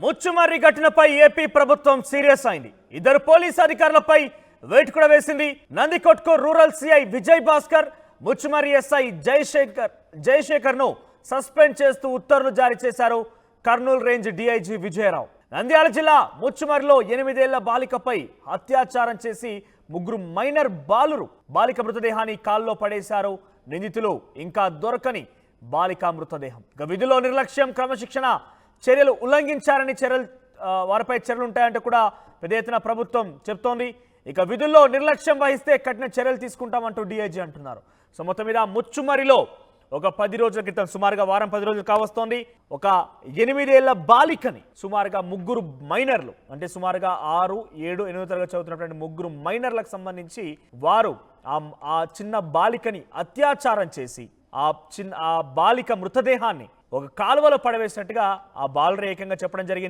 ముచ్చుమర్రి ఘటనపై ఏపీ ప్రభుత్వం సీరియస్ అయింది. ఇద్దరు పోలీసు అధికారులపై వేటు కూడా వేసింది. Nandikotkur rural CI Vijay Bhaskar, Muchumarri SI Jayashekar ను సస్పెండ్ చేస్తూ ఉత్తర్వులు జారీ చేశారు కర్నూలు రేంజ్ డీఐజీ విజయరావు. నంద్యాల జిల్లా ముచ్చుమర్రిలో 8 ఏళ్ల బాలికపై అత్యాచారం చేసి ముగ్గురు మైనర్ బాలిక మృతదేహాన్ని కాల్లో పడేశారు నిందితులు. ఇంకా దొరకని బాలిక మృతదేహం. విధిలో నిర్లక్ష్యం, క్రమశిక్షణ చర్యలు ఉల్లంఘించారని వారిపై చర్యలు ఉంటాయంటే కూడా పెద్ద ఎత్తున ప్రభుత్వం చెప్తోంది. ఇక విధుల్లో నిర్లక్ష్యం వహిస్తే కఠిన చర్యలు తీసుకుంటామంటూ డీఐజీ అంటున్నారు. సో మొత్తం మీద ముచ్చుమర్రిలో ఒక 10 రోజుల క్రితం, సుమారుగా వారం 10 రోజులు కావస్తోంది, ఒక 8 ఏళ్ల బాలికని సుమారుగా ముగ్గురు మైనర్లు, అంటే సుమారుగా 6, 7, 8 తరగతి చదువుతున్నటువంటి ముగ్గురు మైనర్లకు సంబంధించి వారు ఆ చిన్న బాలికని అత్యాచారం చేసి ఆ బాలిక మృతదేహాన్ని ఒక కాలువలో పడవేసినట్టుగా ఆ బాలురు ఏకంగా చెప్పడం జరిగింది.